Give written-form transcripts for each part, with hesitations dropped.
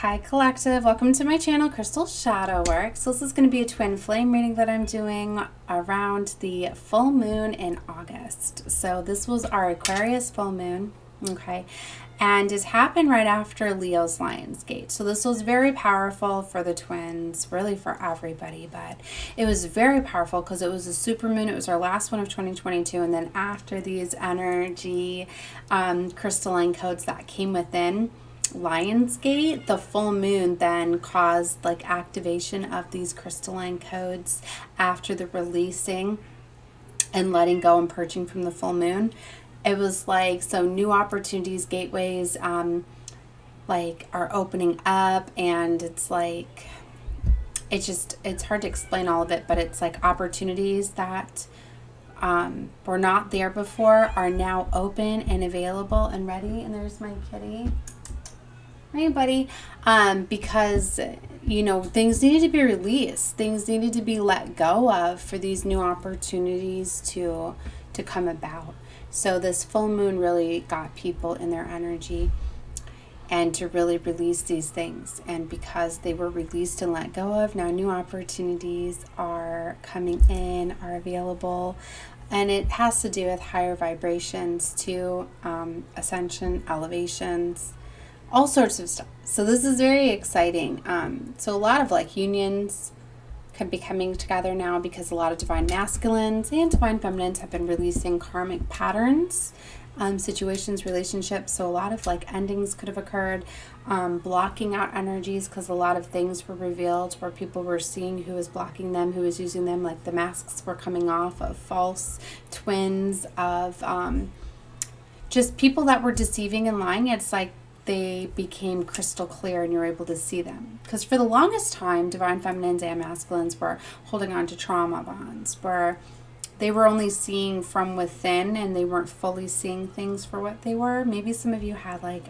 Hi Collective, welcome to my channel, Crystal Shadow Work. So this is going to be a twin flame reading that I'm doing around the full moon in August. So this was our Aquarius full moon, okay, and it happened right after Leo's Lionsgate. So this was very powerful for the twins, really for everybody, but it was very powerful because it was a super moon. It was our last one of 2022, and then after these energy crystalline codes that came within Lionsgate, the full moon then caused like activation of these crystalline codes after the releasing and letting go and purging from the full moon. It was like, so new opportunities, gateways, like are opening up, and it's like, it's hard to explain all of it, but it's like opportunities that were not there before are now open and available and ready. And there's my kitty. Hey, buddy. Because, you know, things needed to be released. Things needed to be let go of for these new opportunities to come about. So this full moon really got people in their energy and to really release these things. And because they were released and let go of, now new opportunities are coming in, are available. And it has to do with higher vibrations too, ascension, elevations, all sorts of stuff. So this is very exciting. So a lot of like unions could be coming together now because a lot of divine masculines and divine feminines have been releasing karmic patterns, situations, relationships. So a lot of like endings could have occurred, blocking out energies because a lot of things were revealed where people were seeing who was blocking them, who was using them. Like the masks were coming off of false twins, of just people that were deceiving and lying. It's like they became crystal clear and you're able to see them. Because for the longest time, divine feminines and masculines were holding on to trauma bonds, where they were only seeing from within and they weren't fully seeing things for what they were. Maybe some of you had like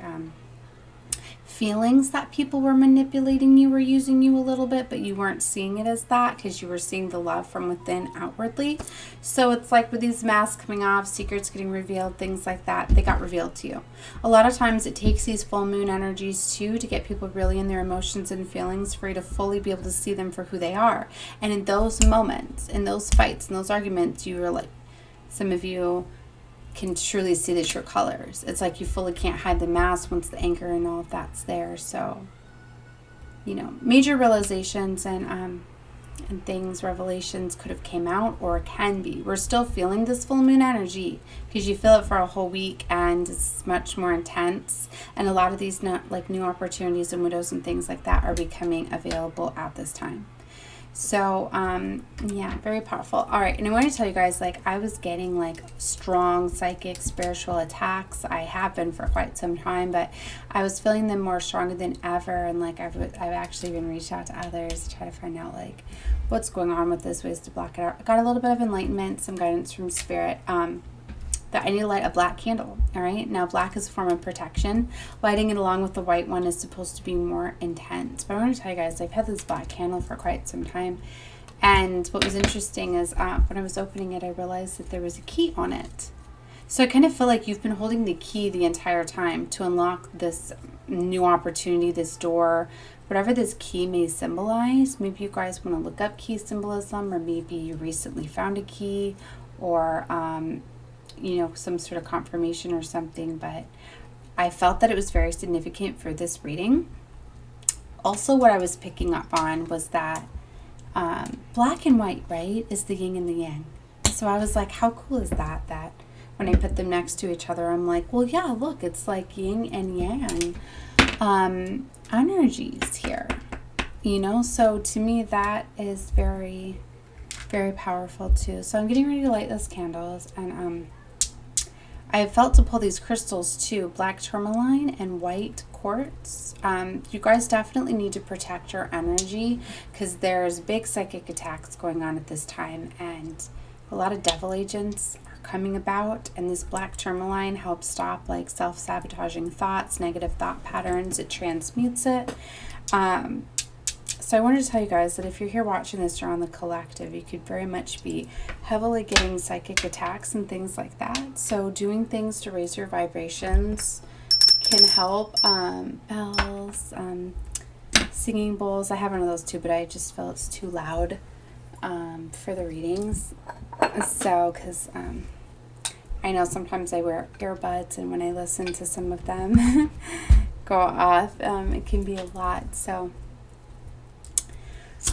feelings that people were manipulating you or using you a little bit, but you weren't seeing it as that because you were seeing the love from within outwardly. So it's like with these masks coming off, secrets getting revealed, things like that, they got revealed to you. A lot of times it takes these full moon energies too to get people really in their emotions and feelings for you to fully be able to see them for who they are. And in those moments, in those fights, in those arguments, you were like, some of you can truly see the true colors. It's like you fully can't hide the mask once the anger and all of that's there. So, you know, major realizations and things, revelations could have came out or can be. We're still feeling this full moon energy because you feel it for a whole week and it's much more intense. And a lot of these new opportunities and windows and things like that are becoming available at this time. So, yeah, very powerful. All right. And I want to tell you guys, like, I was getting like strong psychic spiritual attacks. I have been for quite some time, but I was feeling them more stronger than ever. And like, I've actually even reached out to others to try to find out like what's going on with this, ways to block it out. I got a little bit of enlightenment, some guidance from spirit, that I need to light a black candle. All right. Now, black is a form of protection. Lighting it along with the white one is supposed to be more intense. But I want to tell you guys, I've had this black candle for quite some time. And what was interesting is when I was opening it, I realized that there was a key on it. So I kind of feel like you've been holding the key the entire time to unlock this new opportunity, this door, whatever this key may symbolize. Maybe you guys want to look up key symbolism, or maybe you recently found a key, or you know, some sort of confirmation or something, but I felt that it was very significant for this reading. Also, what I was picking up on was that black and white, right, is the yin and the yang. So I was like, how cool is that, that when I put them next to each other, I'm like, well, yeah, look, it's like yin and yang energies here, you know? So to me, that is very, very powerful too. So I'm getting ready to light those candles, and I felt to pull these crystals too, black tourmaline and white quartz. You guys definitely need to protect your energy because there's big psychic attacks going on at this time, and a lot of devil agents are coming about, and this black tourmaline helps stop like self-sabotaging thoughts, negative thought patterns. It transmutes it. So I wanted to tell you guys that if you're here watching this or on the collective, you could very much be heavily getting psychic attacks and things like that. So doing things to raise your vibrations can help. Bells, singing bowls. I have one of those too, but I just feel it's too loud for the readings. So, because I know sometimes I wear earbuds, and when I listen to some of them go off, it can be a lot. So,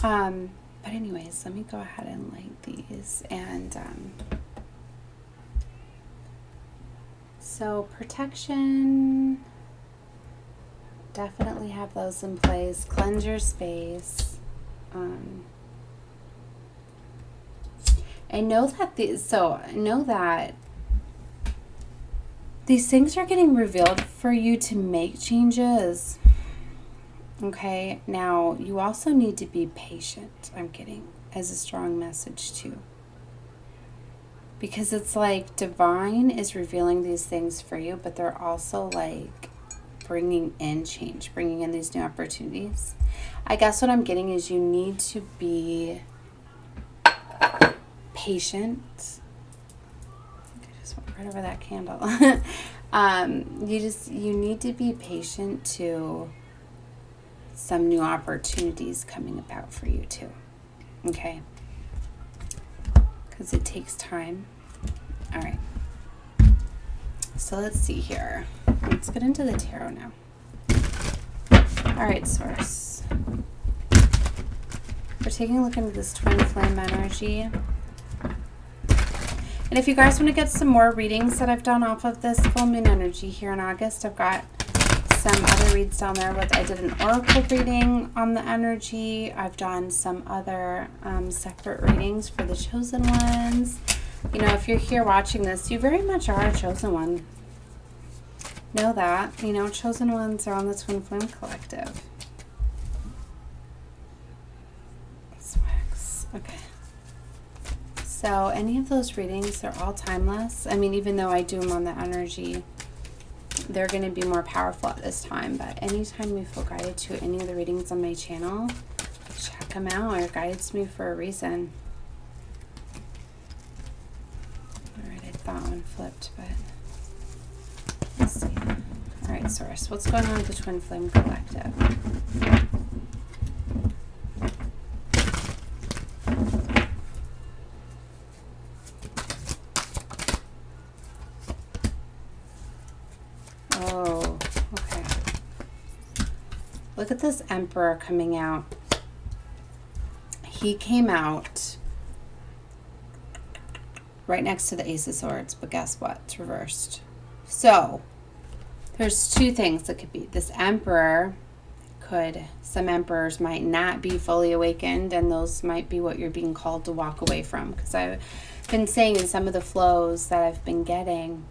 but anyways, let me go ahead and light these. And so protection, definitely have those in place. Cleanse your space. I know that these things are getting revealed for you to make changes. Okay, now you also need to be patient, I'm getting as a strong message too. Because it's like divine is revealing these things for you, but they're also like bringing in change, bringing in these new opportunities. I guess what I'm getting is you need to be patient. I just went right over that candle. You need to be patient to some new opportunities coming about for you too. Okay? Because it takes time. All right. So let's see here. Let's get into the tarot now. All right, Source. We're taking a look into this twin flame energy. And if you guys want to get some more readings that I've done off of this full moon energy here in August, I've got some other reads down there. I did an oracle reading on the energy. I've done some other separate readings for the chosen ones. You know, if you're here watching this, you very much are a chosen one. Know that. You know, chosen ones are on the Twin Flame Collective. Wax. Okay. So any of those readings, they're all timeless. I mean, even though I do them on the energy, they're going to be more powerful at this time. But anytime you feel guided to any of the readings on my channel, check them out. They're guided to me for a reason. Alright, I thought one flipped, but let's see. Alright, Source, what's going on with the Twin Flame Collective? Oh, okay. Look at this Emperor coming out. He came out right next to the Ace of Swords, but guess what? It's reversed. So, there's two things that could be. This Emperor some Emperors might not be fully awakened, and those might be what you're being called to walk away from. Because I've been saying in some of the flows that I've been getting,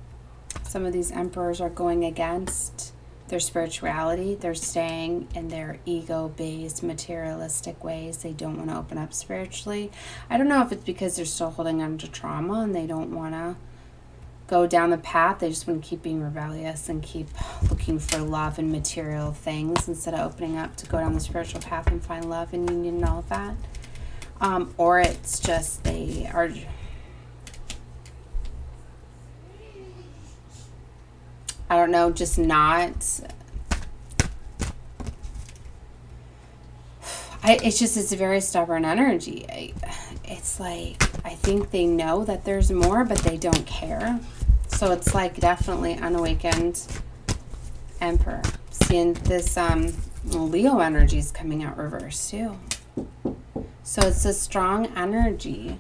some of these Emperors are going against their spirituality. They're staying in their ego-based, materialistic ways. They don't want to open up spiritually. I don't know if it's because they're still holding on to trauma and they don't want to go down the path. They just want to keep being rebellious and keep looking for love and material things instead of opening up to go down the spiritual path and find love and union and all of that. Or it's just they are... I don't know, just not... it's a very stubborn energy. It's like, I think they know that there's more, but they don't care. So it's like definitely unawakened Emperor. Seeing this Leo energy is coming out reverse too. So it's a strong energy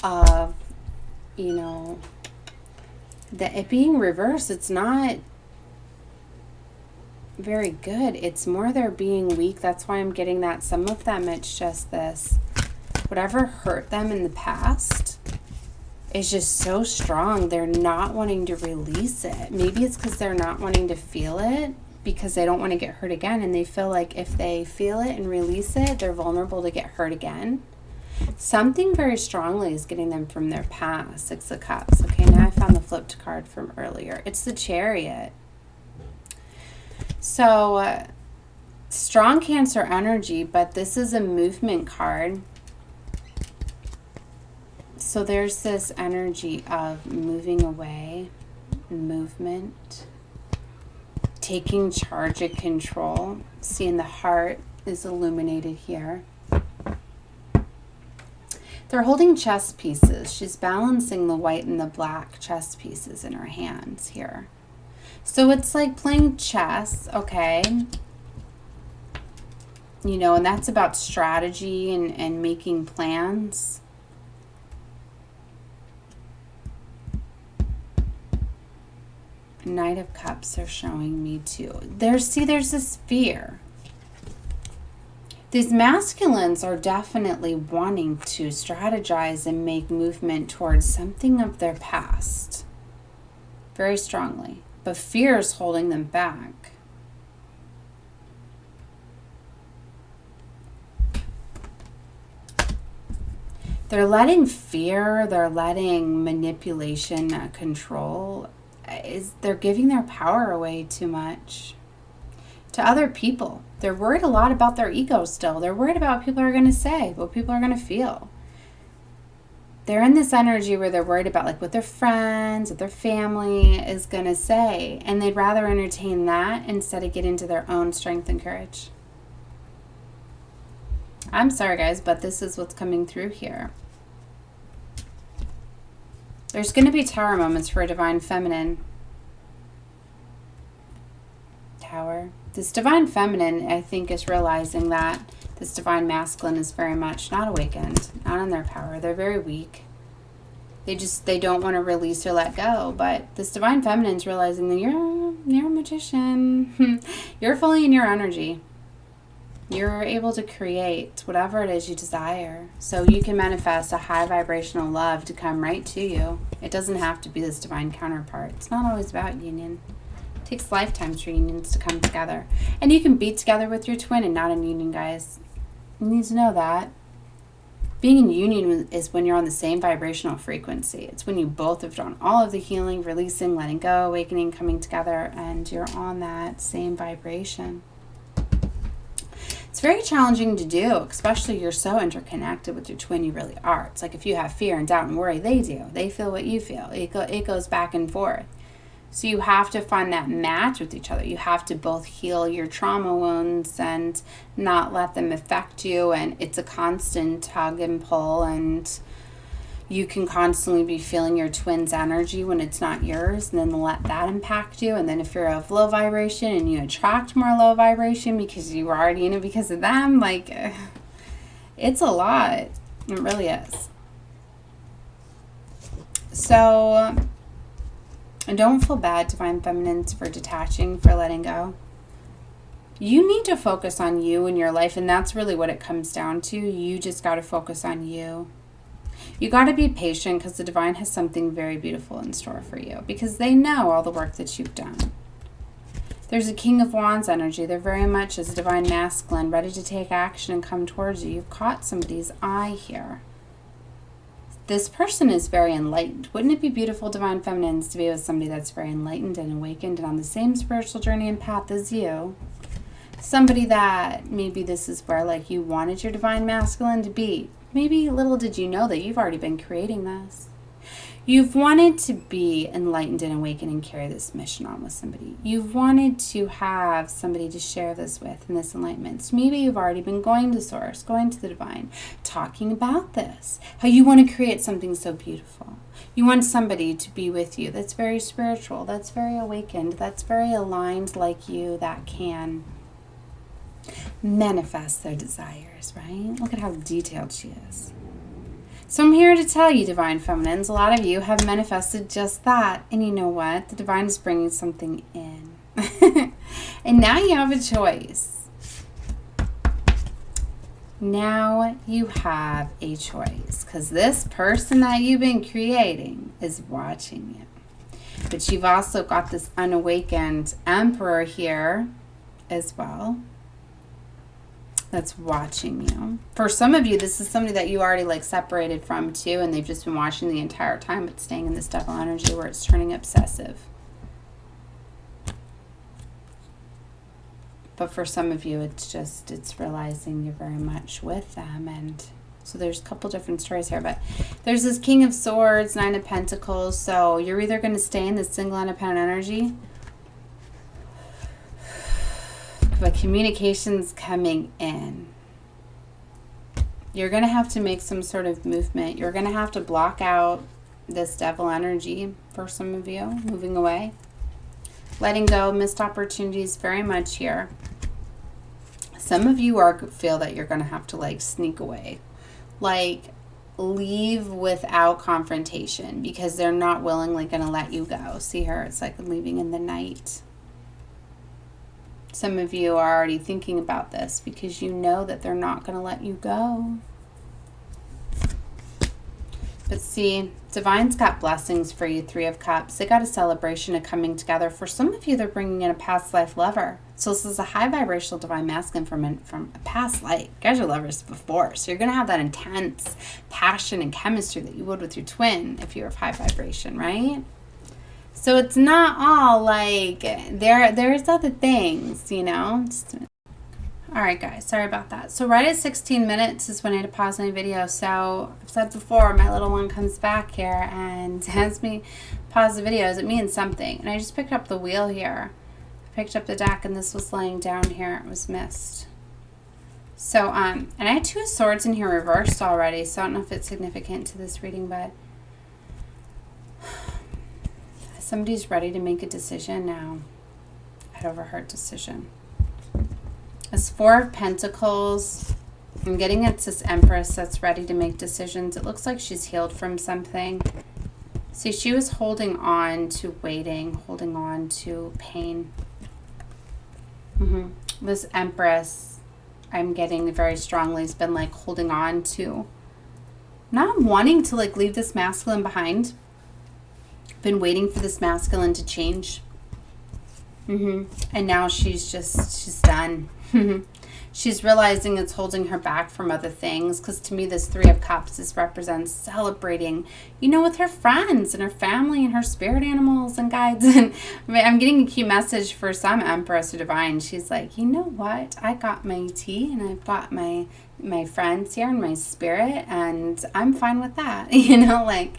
of, you know, that it being reversed. It's not very good. It's more they're being weak. That's why I'm getting that some of them, it's just this, whatever hurt them in the past is just so strong. They're not wanting to release it. Maybe it's because they're not wanting to feel it because they don't want to get hurt again, and they feel like if they feel it and release it, they're vulnerable to get hurt again. Something very strongly is getting them from their past. 6 of Cups. Okay, now I found the flipped card from earlier. It's the Chariot. So, strong Cancer energy, but this is a movement card. So there's this energy of moving away, movement, taking charge of control. Seeing the heart is illuminated here. They're holding chess pieces. She's balancing the white and the black chess pieces in her hands here. So it's like playing chess, okay? You know, and that's about strategy and making plans. Knight of Cups are showing me too. There's this fear. These masculines are definitely wanting to strategize and make movement towards something of their past. Very strongly. But fear is holding them back. They're letting fear, they're letting manipulation, control. They're giving their power away too much to other people. They're worried a lot about their ego still. They're worried about what people are going to say, what people are going to feel. They're in this energy where they're worried about like what their friends, what their family is going to say. And they'd rather entertain that instead of get into their own strength and courage. I'm sorry, guys, but this is what's coming through here. There's going to be tower moments for a divine feminine. Tower. This divine feminine, I think, is realizing that this divine masculine is very much not awakened, not in their power. They're very weak. They don't want to release or let go. But this divine feminine is realizing that you're a magician. You're fully in your energy. You're able to create whatever it is you desire. So you can manifest a high vibrational love to come right to you. It doesn't have to be this divine counterpart. It's not always about union. It takes lifetimes for unions to come together. And you can be together with your twin and not in union, guys. You need to know that. Being in union is when you're on the same vibrational frequency. It's when you both have done all of the healing, releasing, letting go, awakening, coming together, and you're on that same vibration. It's very challenging to do, especially you're so interconnected with your twin, you really are. It's like if you have fear and doubt and worry, they do. They feel what you feel. It goes back and forth. So you have to find that match with each other. You have to both heal your trauma wounds and not let them affect you. And it's a constant tug and pull, and you can constantly be feeling your twin's energy when it's not yours, and then let that impact you. And then if you're of low vibration and you attract more low vibration because you were already in it because of them, like, it's a lot. It really is. So don't feel bad, divine feminines, for detaching, for letting go. You need to focus on you and your life, and that's really what it comes down to. You just got to focus on you. You got to be patient because the divine has something very beautiful in store for you because they know all the work that you've done. There's a King of Wands energy. They're very much as a divine masculine, ready to take action and come towards you. You've caught somebody's eye here. This person is very enlightened. Wouldn't it be beautiful, divine feminines, to be with somebody that's very enlightened and awakened and on the same spiritual journey and path as you? Somebody that maybe this is where like you wanted your divine masculine to be. Maybe little did you know that you've already been creating this. You've wanted to be enlightened and awakened and carry this mission on with somebody. You've wanted to have somebody to share this with in this enlightenment. So maybe you've already been going to Source, going to the divine, talking about this. How you want to create something so beautiful. You want somebody to be with you that's very spiritual, that's very awakened, that's very aligned like you, that can manifest their desires, right? Look at how detailed she is. So I'm here to tell you, divine feminines, a lot of you have manifested just that. And you know what? The divine is bringing something in. And now you have a choice. Now you have a choice. Because this person that you've been creating is watching you. But you've also got this unawakened emperor here as well. That's watching you. For some of you, this is somebody that you already like separated from too, and they've just been watching the entire time, but staying in this devil energy where it's turning obsessive. But for some of you, it's realizing you're very much with them. And so there's a couple different stories here, but there's this King of Swords, Nine of Pentacles. So you're either going to stay in this single independent energy, Communications coming in. You're going to have to make some sort of movement. You're going to have to block out this devil energy for some of you, moving away. Letting go, missed opportunities very much here. Some of you feel that you're going to have to like sneak away. Like leave without confrontation because they're not willingly going to let you go. See her? It's like leaving in the night. Some of you are already thinking about this because you know that they're not going to let you go. But see, Divine's got blessings for you, Three of Cups. They got a celebration of coming together. For some of you, they're bringing in a past life lover. So this is a high vibrational Divine Masculine from a past life. You guys are lovers before. So you're going to have that intense passion and chemistry that you would with your twin if you're of high vibration, right? So it's not all like, there's other things, you know. All right, guys, sorry about that. So right at 16 minutes is when I had to pause my video. So I've said before, my little one comes back here and has me pause the videos. It means something. And I just picked up the wheel here. I picked up the deck, and this was laying down here. It was missed. So, and I had Two of Swords in here reversed already, so I don't know if it's significant to this reading, but somebody's ready to make a decision now. Head over heart decision. As Four of Pentacles, I'm getting it's this Empress that's ready to make decisions. It looks like she's healed from something. See, she was holding on to waiting, holding on to pain. This Empress, I'm getting very strongly, has been like holding on to, not wanting to like leave this masculine behind. Been waiting for this masculine to change. And now she's done. She's realizing it's holding her back from other things, because to me this Three of Cups, this represents celebrating, you know, with her friends and her family and her spirit animals and guides. And I'm getting a key message for some Empress or Divine. She's like, you know what, I got my tea and I've got my friends here and my spirit, and I'm fine with that. You know, like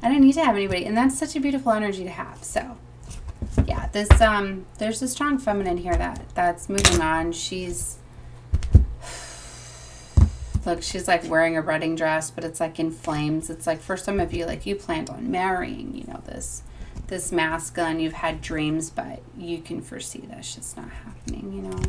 I don't need to have anybody, and that's such a beautiful energy to have. So yeah, this there's a strong feminine here that's moving on. She's, look, she's like wearing a wedding dress, but it's like in flames. It's like for some of you, like you planned on marrying, you know, this masculine. You've had dreams, but you can foresee this just not happening, you know.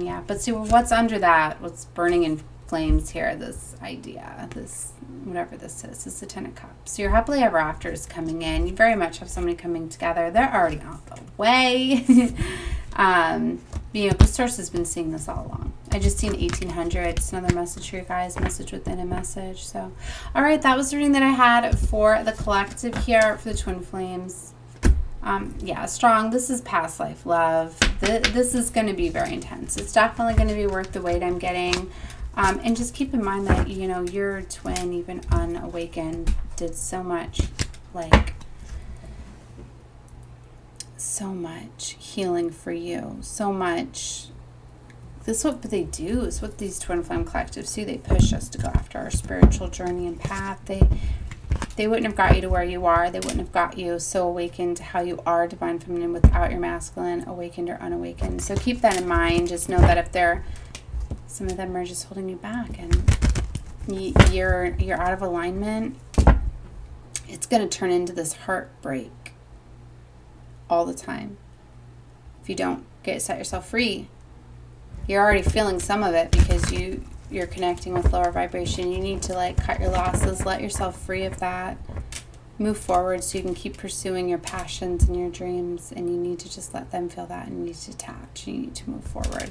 Yeah, but see what's under that, what's burning in flames here, this idea, this whatever this is the Ten of Cups. So your happily ever after is coming in. You very much have somebody coming together. They're already out the way. You know, the source has been seeing this all along. I just seen 1800. It's another message for you guys, message within a message. So all right, that was the reading that I had for the collective here for the twin flames. Yeah, strong. This is past life love. This is going to be very intense. It's definitely going to be worth the wait I'm getting. And just keep in mind that, you know, your twin, even unawakened, did so much, like, so much healing for you. So much. This is what they do. It's what these twin flame collectives do. They push us to go after our spiritual journey and path. They wouldn't have got you to where you are. They wouldn't have got you so awakened to how you are, divine feminine, without your masculine, awakened or unawakened. So keep that in mind. Just know that if they're, some of them are just holding you back, and you're out of alignment, it's going to turn into this heartbreak all the time. If you don't set yourself free, you're already feeling some of it because you're connecting with lower vibration. You need to like cut your losses, let yourself free of that, move forward so you can keep pursuing your passions and your dreams, and you need to just let them feel that, and you need to detach. You need to move forward.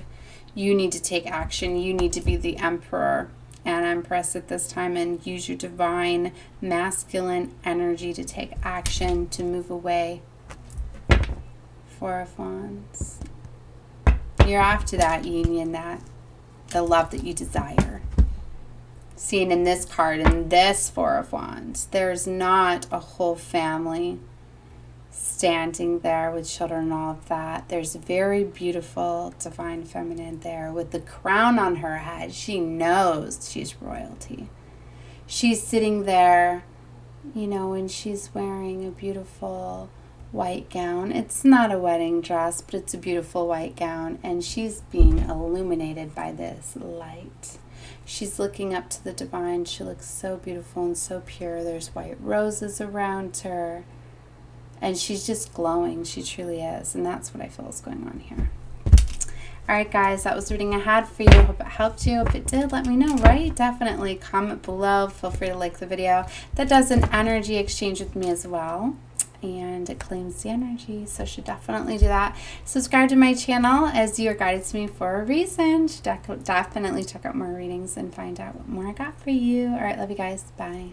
You need to take action. You need to be the emperor and empress at this time and use your divine masculine energy to take action, to move away. Four of Wands. You're after that union, the love that you desire. Seeing in this card, in this Four of Wands, there's not a whole family standing there with children and all of that. There's a very beautiful divine feminine there with the crown on her head. She knows she's royalty. She's sitting there, you know, and she's wearing a beautiful white gown. It's not a wedding dress, but it's a beautiful white gown, and she's being illuminated by this light. She's looking up to the divine. She looks so beautiful and so pure. There's white roses around her, and she's just glowing. She truly is, and that's what I feel is going on here. Alright guys, that was the reading I had for you. Hope it helped you. If it did, let me know, right? Definitely comment below. Feel free to like the video. That does an energy exchange with me as well, and it claims the energy, so should definitely do that. Subscribe to my channel, as you are guided to me for a reason. Should definitely check out more readings and find out what more I got for you. Alright, love you guys. Bye.